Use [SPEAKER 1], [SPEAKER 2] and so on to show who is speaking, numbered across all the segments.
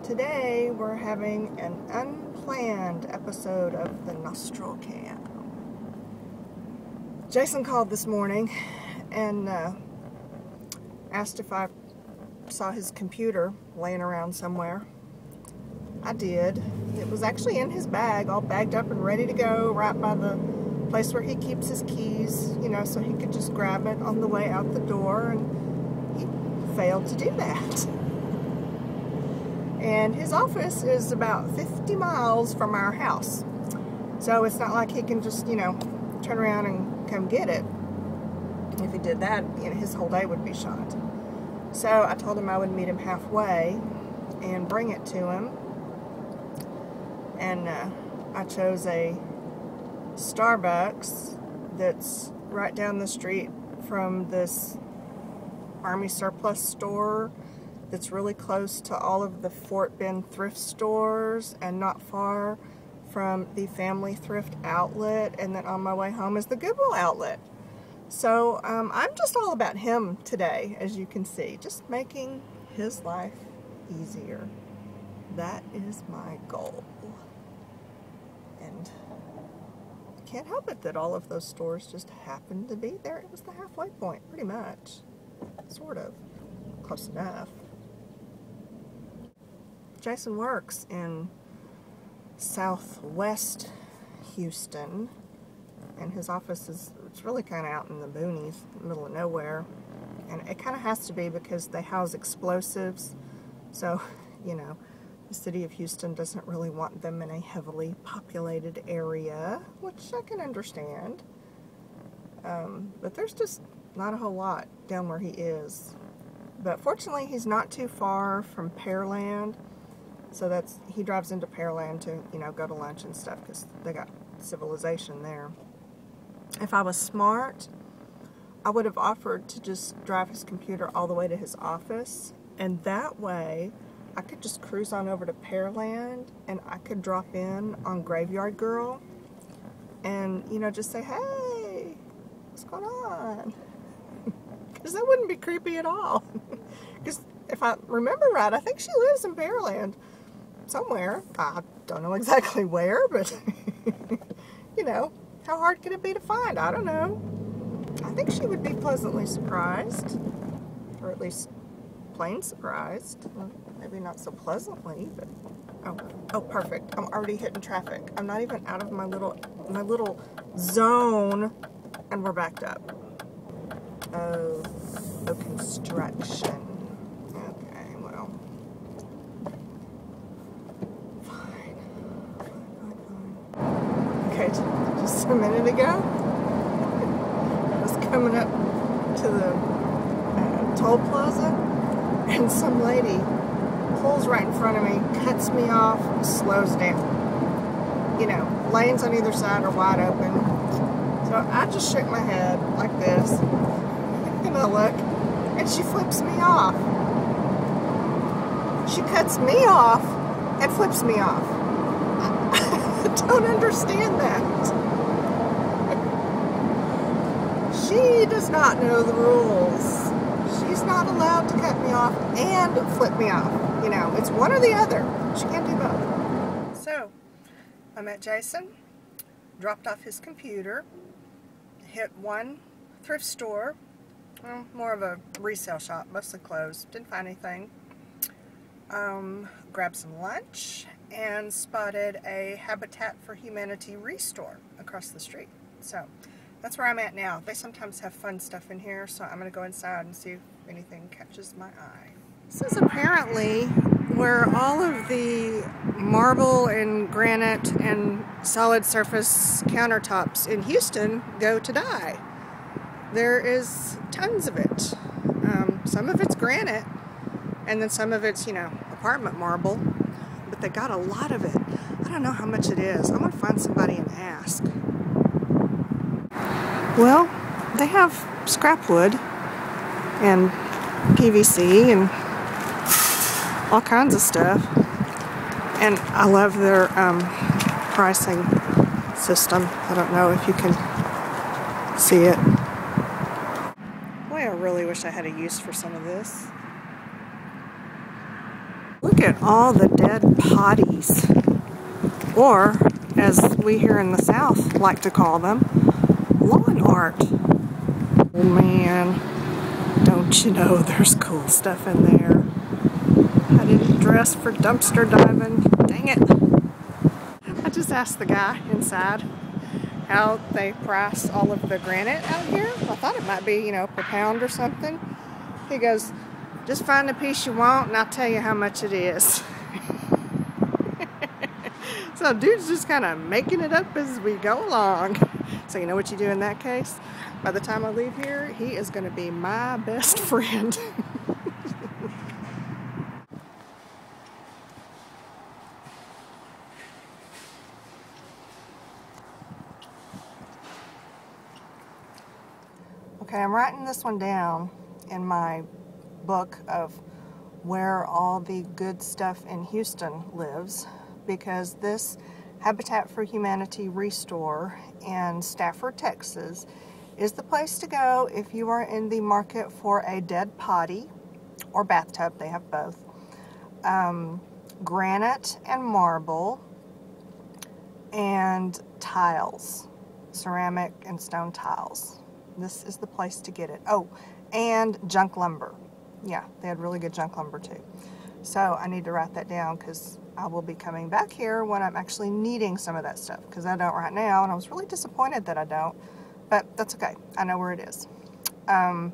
[SPEAKER 1] Today we're having an unplanned episode of the NostrilCam. Jason called this morning and asked if I saw his computer laying around somewhere. I did. It was actually in his bag, all bagged up and ready to go, right by the place where he keeps his keys, you know, so he could just grab it on the way out the door, and he failed to do that. And his office is about 50 miles from our house. So it's not like he can just, you know, turn around and come get it. If he did that, you know, his whole day would be shot. So I told him I would meet him halfway and bring it to him. And I chose a Starbucks that's right down the street from this Army surplus store that's really close to all of the Fort Bend thrift stores and not far from the family Thrift Outlet, and then on my way home is the Goodwill outlet. So I'm just all about him today, as you can see, just making his life easier. That is my goal. And I can't help it that all of those stores just happened to be there. It was the halfway point, pretty much. Sort of. Close enough. Jason works in southwest Houston, and his office it's really kind of out in the boonies, in the middle of nowhere. And it kind of has to be because they house explosives. So, you know, the city of Houston doesn't really want them in a heavily populated area, which I can understand. But there's just not a whole lot down where he is. But fortunately, he's not too far from Pearland. So he drives into Pearland to, you know, go to lunch and stuff, because they got civilization there. If I was smart, I would have offered to just drive his computer all the way to his office, and that way I could just cruise on over to Pearland, and I could drop in on Graveyard Girl and, you know, just say, hey, what's going on? Because that wouldn't be creepy at all. Because if I remember right, I think she lives in Pearland somewhere. I don't know exactly where, but you know, how hard could it be to find? I don't know. I think she would be pleasantly surprised, or at least plain surprised. Well, maybe not so pleasantly, but oh, perfect. I'm already hitting traffic. I'm not even out of my little zone, and we're backed up. Oh, construction. Okay, well, fine. Okay, just a minute ago, I was coming up to the toll plaza, and some lady pulls right in front of me, cuts me off, slows down. You know, lanes on either side are wide open. So I just shook my head like this, and I look, and she flips me off. She cuts me off and flips me off. I don't understand that. She does not know the rules. She's not allowed to cut me off and flip me off. You know, it's one or the other. She can't do both. So, I met Jason, dropped off his computer, hit one thrift store, well, more of a resale shop, mostly closed, didn't find anything, grabbed some lunch, and spotted a Habitat for Humanity restore across the street. So that's where I'm at now. They sometimes have fun stuff in here, so I'm going to go inside and see if anything catches my eye. This is apparently where all of the marble and granite and solid surface countertops in Houston go to die. There is tons of it. Some of it's granite, and then some of it's, you know, apartment marble, but they got a lot of it. I don't know how much it is. I'm going to find somebody and ask. Well, they have scrap wood and PVC and all kinds of stuff, and I love their pricing system. I don't know if you can see it. Boy, I really wish I had a use for some of this. Look at all the dead potties, or as we here in the South like to call them, lawn art. Oh man, don't you know there's cool stuff in there. I didn't dress for dumpster diving, dang it. I just asked the guy inside how they price all of the granite out here. I thought it might be, you know, per pound or something. He goes, just find the piece you want and I'll tell you how much it is. So dude's just kind of making it up as we go along. So you know what you do in that case? By the time I leave here, he is going to be my best friend. Okay, I'm writing this one down in my book of where all the good stuff in Houston lives, because this Habitat for Humanity restore in Stafford, Texas is the place to go if you are in the market for a dead potty or bathtub. They have both. Granite and marble and tiles, ceramic and stone tiles. This is the place to get it. Oh, and junk lumber. Yeah, they had really good junk lumber too. So I need to write that down because I will be coming back here when I'm actually needing some of that stuff, because I don't right now, and I was really disappointed that I don't, but that's okay. I know where it is. Now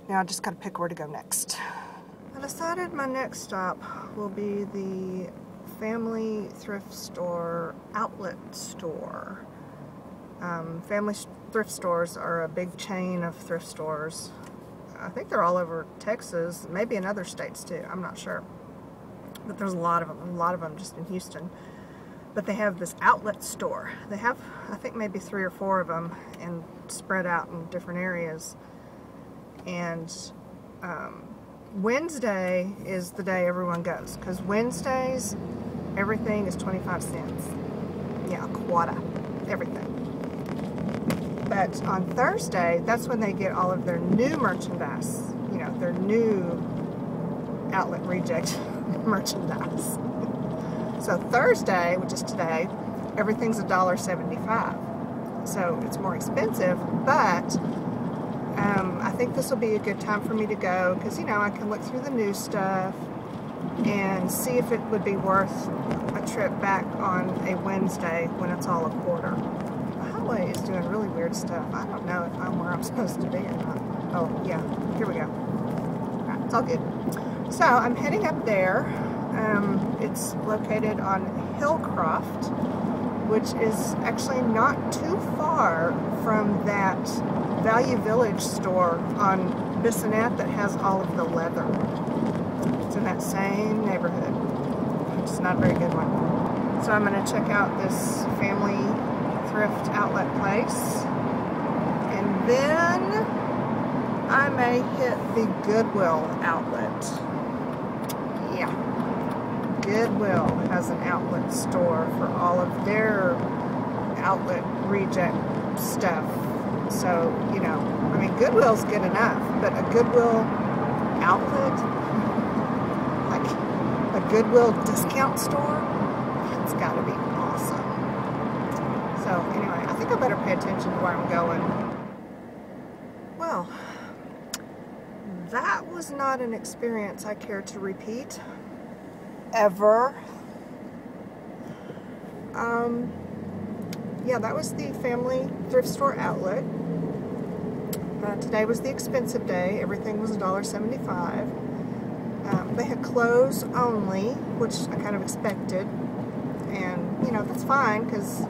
[SPEAKER 1] I just got to pick where to go next. I decided my next stop will be the Family Thrift Store Outlet Store. Family thrift stores are a big chain of thrift stores. I think they're all over Texas, maybe in other states too, I'm not sure. But there's a lot of them just in Houston. But they have this outlet store. They have, I think, maybe 3 or 4 of them and spread out in different areas. And Wednesday is the day everyone goes, because Wednesdays, everything is 25 cents. Yeah, quota, everything. But on Thursday, that's when they get all of their new merchandise, you know, their new outlet reject merchandise. So Thursday, which is today, everything's $1.75. So it's more expensive, but I think this will be a good time for me to go because, you know, I can look through the new stuff and see if it would be worth a trip back on a Wednesday when it's all a quarter. Is doing really weird stuff. I don't know if I'm where I'm supposed to be or not. Oh, yeah. Here we go. Alright, it's all good. So, I'm heading up there. It's located on Hillcroft, which is actually not too far from that Value Village store on Bissonnette that has all of the leather. It's in that same neighborhood. It's not a very good one. So, I'm going to check out this Family Thrift Outlet place, and then I may hit the Goodwill outlet. Yeah, Goodwill has an outlet store for all of their outlet reject stuff. So, you know, I mean, Goodwill's good enough, but a Goodwill outlet, like a Goodwill discount store, it's got to be awesome. So anyway, I think I better pay attention to where I'm going. Well, that was not an experience I care to repeat, ever. Yeah, that was the Family Thrift Store Outlet. Today was the expensive day. Everything was $1.75. They had clothes only, which I kind of expected. And, you know, that's fine, because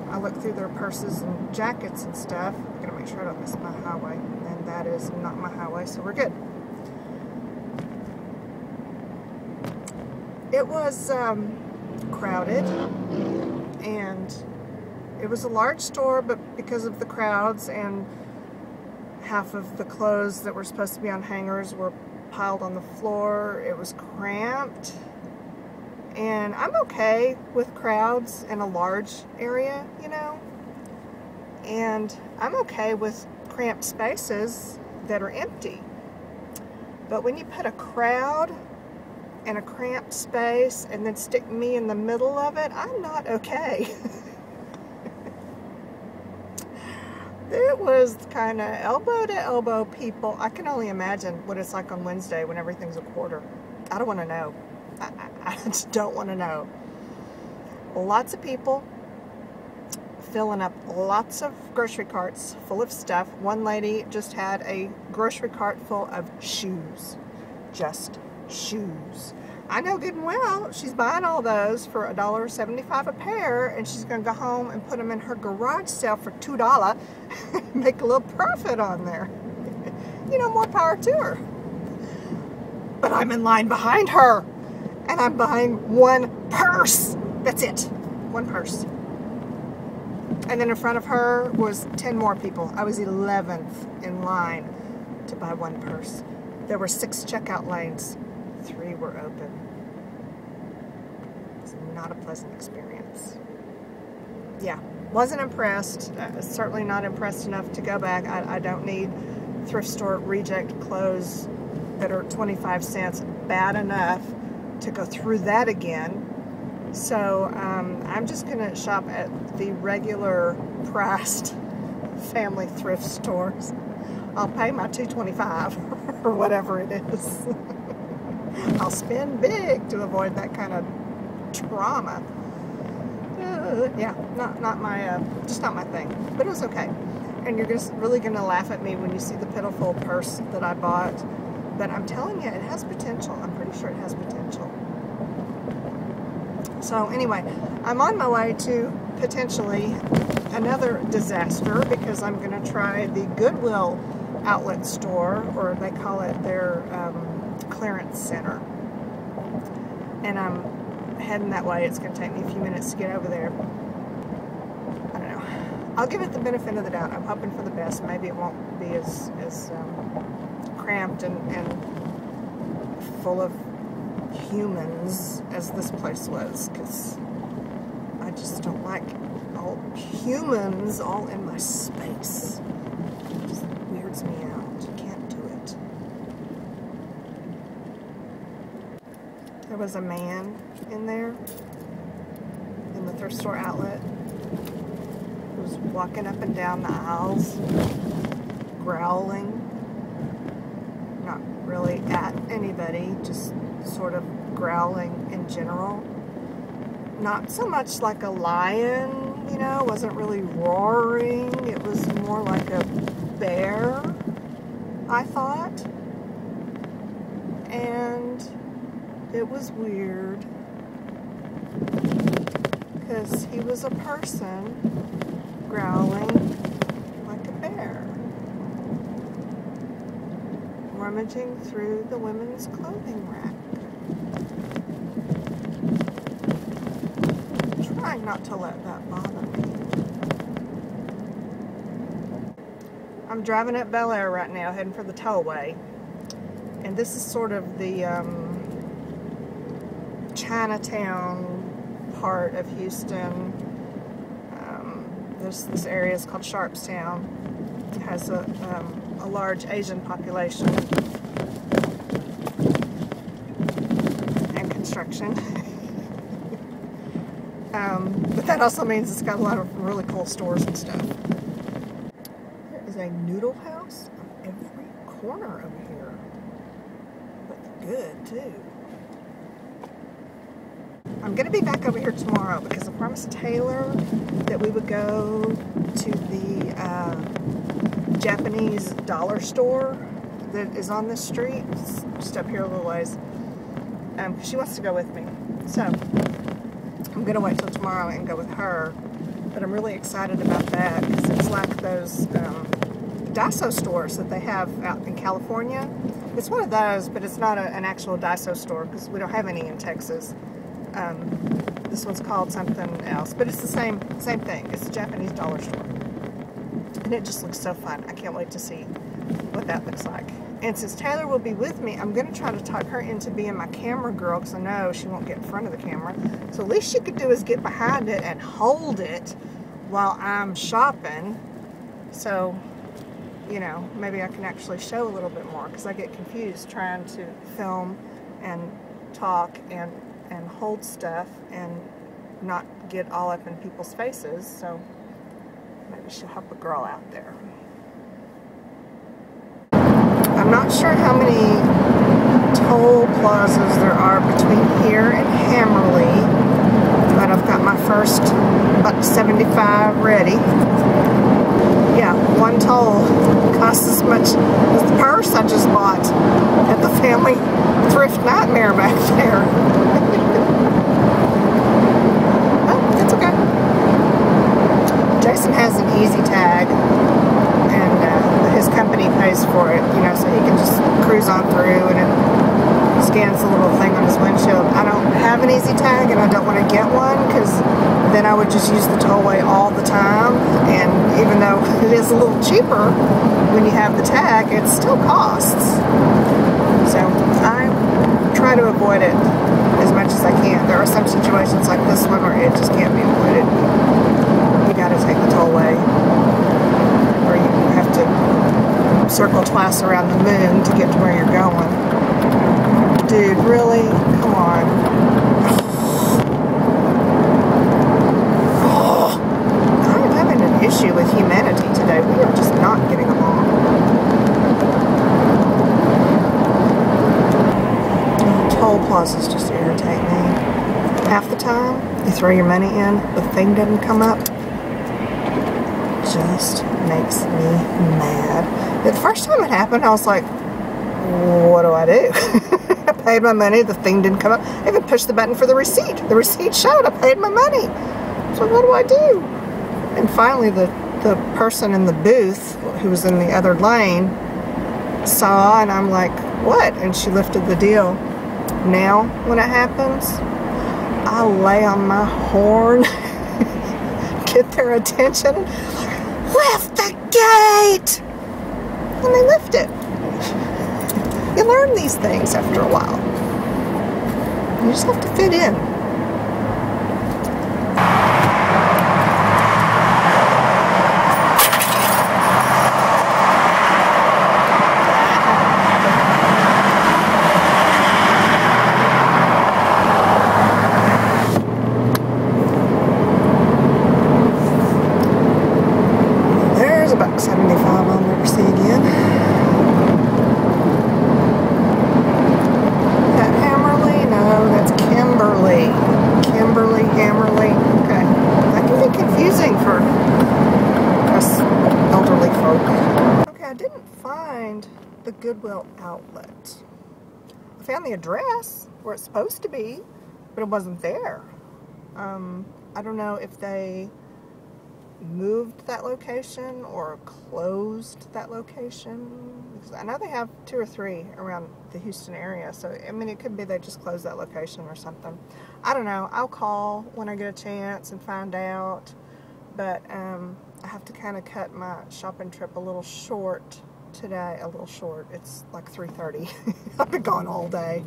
[SPEAKER 1] I looked through their purses and jackets and stuff. I'm going to make sure I don't miss my highway. And that is not my highway, so we're good. It was crowded, and it was a large store, but because of the crowds and half of the clothes that were supposed to be on hangers were piled on the floor, it was cramped. And I'm okay with crowds in a large area, you know, and I'm okay with cramped spaces that are empty. But when you put a crowd in a cramped space and then stick me in the middle of it, I'm not okay. It was kind of elbow to elbow people. I can only imagine what it's like on Wednesday when everything's a quarter. I don't want to know. I just don't want to know. Lots of people filling up lots of grocery carts full of stuff. One lady just had a grocery cart full of shoes. Just shoes. I know good and well she's buying all those for $1.75 a pair, and she's going to go home and put them in her garage sale for $2 make a little profit on there. You know, more power to her. But I'm in line behind her, and I'm buying one purse. That's it. One purse. And then in front of her was 10 more people. I was 11th in line to buy one purse. There were 6 checkout lanes. 3 were open. It's not a pleasant experience. Yeah, wasn't impressed. Certainly not impressed enough to go back. I don't need thrift store reject clothes that are 25 cents bad enough to go through that again. So I'm just going to shop at the regular priced family thrift stores. I'll pay my $2.25 or whatever it is. I'll spend big to avoid that kind of trauma. Yeah, not my, just not my thing. But it was okay. And you're just really going to laugh at me when you see the pitiful purse that I bought. But I'm telling you, it has potential. I'm pretty sure it has potential. So anyway, I'm on my way to potentially another disaster because I'm going to try the Goodwill outlet store, or they call it their clearance center. And I'm heading that way. It's going to take me a few minutes to get over there. I don't know. I'll give it the benefit of the doubt. I'm hoping for the best. Maybe it won't be as cramped and full of humans as this place was, because I just don't like all humans all in my space. It just weirds me out. Can't do it. There was a man in there in the thrift store outlet who was walking up and down the aisles growling, not really at anybody, just sort of growling in general. Not so much like a lion, you know, wasn't really roaring. It was more like a bear, I thought. And it was weird because he was a person growling like a bear, rummaging through the women's clothing rack. Trying not to let that bother me. I'm driving up Bel Air right now, heading for the tollway. And this is sort of the Chinatown part of Houston. This area is called Sharpstown. It has a large Asian population and construction. But that also means it's got a lot of really cool stores and stuff. There is a noodle house on every corner over here. Looks good, too. I'm going to be back over here tomorrow because I promised Taylor that we would go to the Japanese dollar store that is on this street. It's just up here a little ways. She wants to go with me. So I'm going to wait till tomorrow and go with her. But I'm really excited about that because it's like those Daiso stores that they have out in California. It's one of those, but it's not an actual Daiso store because we don't have any in Texas. This one's called something else, but it's the same thing. It's a Japanese dollar store. And it just looks so fun. I can't wait to see what that looks like. And since Taylor will be with me, I'm going to try to talk her into being my camera girl because I know she won't get in front of the camera. So the least she could do is get behind it and hold it while I'm shopping. So you know, maybe I can actually show a little bit more, because I get confused trying to film and talk and hold stuff and not get all up in people's faces. So maybe she'll help a girl out there. I'm not sure how many toll plazas there are between here and Hammerly, but I've got my first $1.75 ready. Yeah, one toll costs as much as the purse I just bought at the family thrift nightmare back there. Oh, it's okay. Jason has an easy tag, and his company pays for it, you know, so he can just cruise on through, and it scans the little thing on his windshield. I don't have an easy tag, and I don't want to get one, because then I would just use the tollway all the time, and even though it is a little cheaper when you have the tag, it still costs. So I try to avoid it as much as I can. There are some situations like this one where it just can't be avoided. You gotta take the tollway, or you have to circle twice around the moon to get to where you're going. Dude, really? Come on. I'm having an issue with humanity today. We are just not getting along. Toll plazas just irritate me. Half the time, you throw your money in, the thing doesn't come up. Just makes me mad. The first time it happened, I was like, what do I do? I paid my money, the thing didn't come up. I even pushed the button for the receipt. The receipt showed I paid my money. So what do I do? And finally the person in the booth, who was in the other lane, saw, and I'm like, what? And she lifted the deal. Now, when it happens, I lay on my horn, get their attention, lift the gate! And they lift it. You learn these things after a while. You just have to fit in. There's a $1.75 I'll never see again. Hammerly. Okay. That can be confusing for us elderly folk. Okay, I didn't find the Goodwill outlet. I found the address where it's supposed to be, but it wasn't there. I don't know if they moved that location or closed that location. I know they have 2 or 3 around the Houston area, so I mean, it could be they just closed that location or something. I don't know. I'll call when I get a chance and find out, but I have to kind of cut my shopping trip a little short today. A little short. It's like 3:30. I've been gone all day,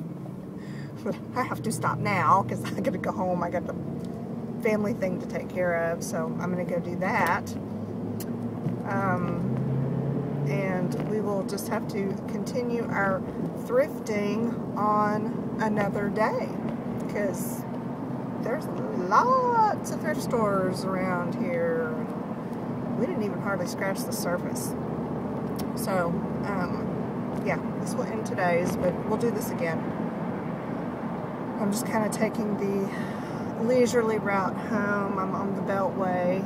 [SPEAKER 1] but I have to stop now because I got to go home. I got a family thing to take care of, so I'm going to go do that. And we will just have to continue our thrifting on another day, because there's lots of thrift stores around here. We didn't even hardly scratch the surface. So, yeah, this will end today's, but we'll do this again. I'm just kind of taking the leisurely route home. I'm on the Beltway,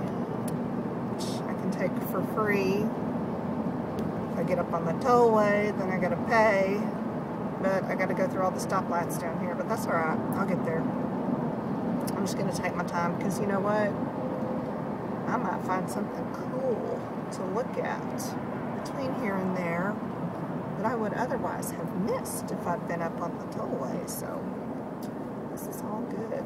[SPEAKER 1] which I can take for free. If I get up on the tollway, then I gotta pay, but I gotta go through all the stoplights down here, but that's alright, I'll get there. I'm just gonna take my time, because you know what? I might find something cool to look at between here and there that I would otherwise have missed if I'd been up on the tollway, so this is all good.